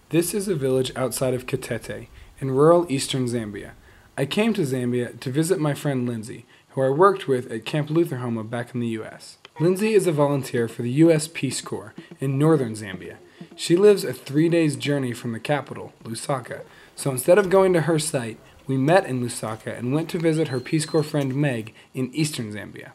This is a village outside of Katete, in rural eastern Zambia. I came to Zambia to visit my friend Lindsay, who I worked with at Camp Lutherhoma back in the U.S. Lindsay is a volunteer for the U.S. Peace Corps in northern Zambia. She lives a 3-day journey from the capital, Lusaka, so instead of going to her site, we met in Lusaka and went to visit her Peace Corps friend Meg in eastern Zambia.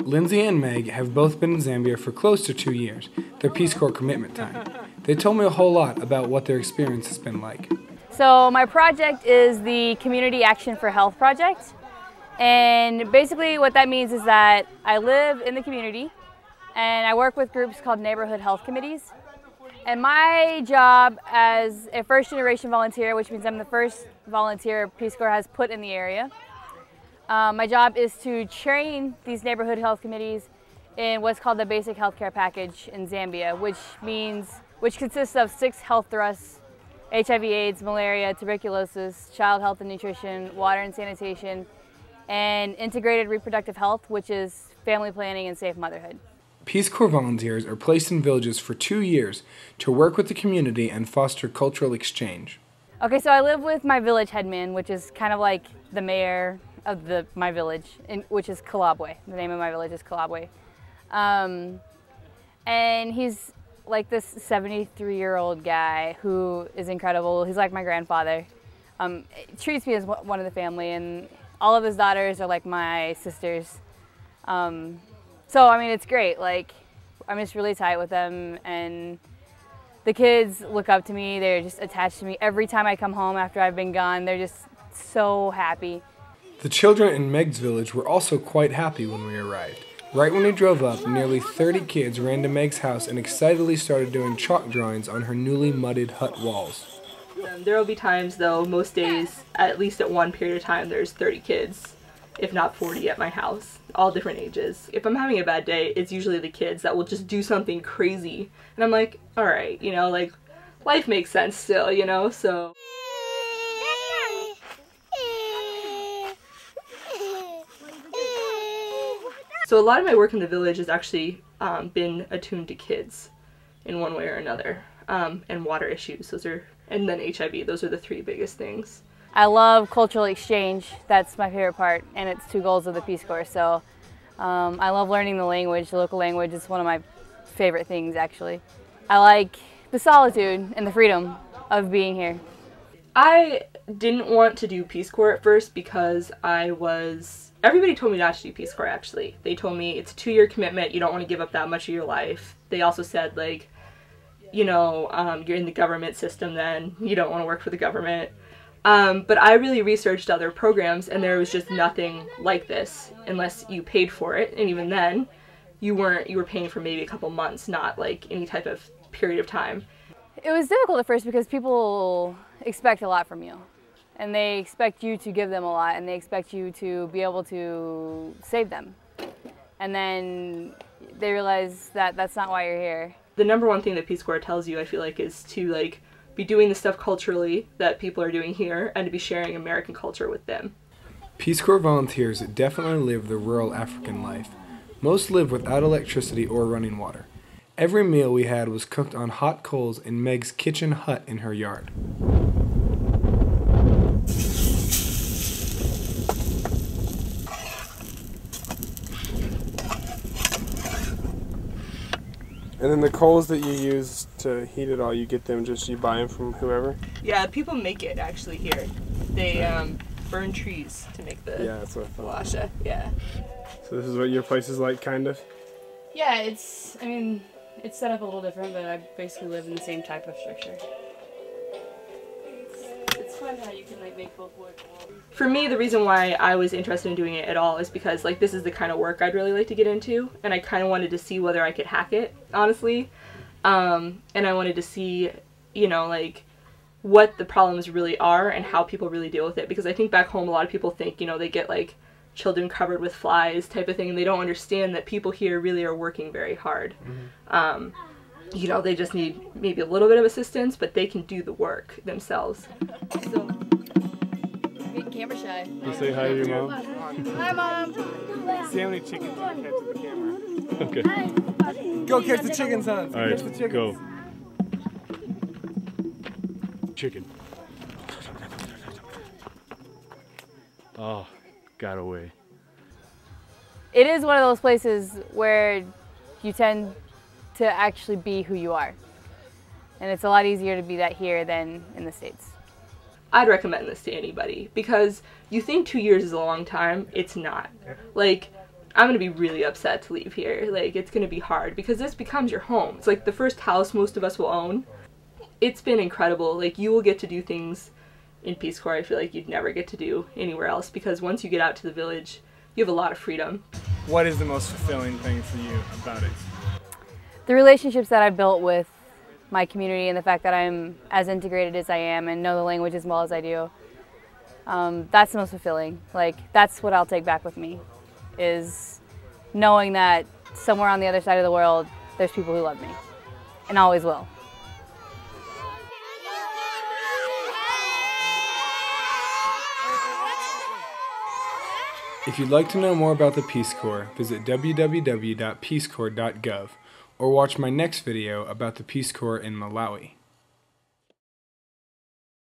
Lindsay and Meg have both been in Zambia for close to 2 years, their Peace Corps commitment time. They told me a whole lot about what their experience has been like. So my project is the Community Action for Health project. And basically what that means is that I live in the community and I work with groups called neighborhood health committees. And my job as a first-generation volunteer, which means I'm the first volunteer Peace Corps has put in the area, my job is to train these neighborhood health committees in what's called the basic healthcare package in Zambia, which consists of 6 health thrusts: HIV/AIDS, malaria, tuberculosis, child health and nutrition, water and sanitation, and integrated reproductive health, which is family planning and safe motherhood. Peace Corps volunteers are placed in villages for 2 years to work with the community and foster cultural exchange. Okay, so I live with my village headman, which is kind of like the mayor of my village, which is Kalabwe. The name of my village is Kalabwe. And he's like this 73-year-old guy who is incredible. He's like my grandfather. Treats me as one of the family, and all of his daughters are like my sisters. So, I mean, it's great. Like, I'm just really tight with them, and the kids look up to me. They're just attached to me. Every time I come home after I've been gone, they're just so happy. The children in Meg's village were also quite happy when we arrived. Right when we drove up, nearly 30 kids ran to Meg's house and excitedly started doing chalk drawings on her newly mudded hut walls. There will be times, though, most days, at least at one period of time, there's 30 kids, if not 40 at my house, all different ages. If I'm having a bad day, it's usually the kids that will just do something crazy. And I'm like, all right, you know, like, life makes sense still, you know, so. So a lot of my work in the village has actually been attuned to kids in one way or another, and water issues, and then HIV. Those are the 3 biggest things. I love cultural exchange. That's my favorite part, and it's 2 goals of the Peace Corps. So I love learning the language, the local language. It's one of my favorite things, actually. I like the solitude and the freedom of being here. I didn't want to do Peace Corps at first because everybody told me not to do Peace Corps, actually. They told me it's a 2-year commitment, you don't want to give up that much of your life. They also said, like, you know, you're in the government system then, you don't want to work for the government. But I really researched other programs, and there was just nothing like this unless you paid for it, and even then, you were paying for maybe a couple months, not like any type of period of time. It was difficult at first because people expect a lot from you. And they expect you to give them a lot, and they expect you to be able to save them. And then they realize that that's not why you're here. The #1 thing that Peace Corps tells you, I feel like, is to like be doing the stuff culturally that people are doing here and to be sharing American culture with them. Peace Corps volunteers definitely live the rural African life. Most live without electricity or running water. Every meal we had was cooked on hot coals in Meg's kitchen hut in her yard. And then the coals that you use to heat it all, you buy them from whoever? Yeah, people make it actually here. They burn trees to make the that's what I thought. Washa, yeah. So this is what your place is like, kind of? Yeah, it's set up a little different, but I basically live in the same type of structure. It's fun how you can like make both work. For me, the reason why I was interested in doing it at all is because like this is the kind of work I'd really like to get into, and I kind of wanted to see whether I could hack it, honestly. And I wanted to see, you know, like what the problems really are and how people really deal with it, because I think back home a lot of people think, you know, they get like children covered with flies type of thing, and they don't understand that people here really are working very hard. Mm-hmm. You know, they just need maybe a little bit of assistance, but they can do the work themselves. So camera shy. You say hi to your mom? Hi, Mom. See how many chickens you can catch with the camera. Okay. Go catch the chickens, Hans. All right, Catch the chickens. go. Chicken. Oh, got away. It is one of those places where you tend to actually be who you are. And it's a lot easier to be that here than in the States. I'd recommend this to anybody because you think 2 years is a long time. It's not. Like, I'm going to be really upset to leave here. Like, it's going to be hard because this becomes your home. It's like the first house most of us will own. It's been incredible. Like, you will get to do things in Peace Corps I feel like you'd never get to do anywhere else because once you get out to the village, you have a lot of freedom. What is the most fulfilling thing for you about it? The relationships that I've built with my community and the fact that I'm as integrated as I am and know the language as well as I do, that's the most fulfilling. Like, that's what I'll take back with me, is knowing that somewhere on the other side of the world, there's people who love me, and always will. If you'd like to know more about the Peace Corps, visit www.peacecorps.gov or watch my next video about the Peace Corps in Malawi.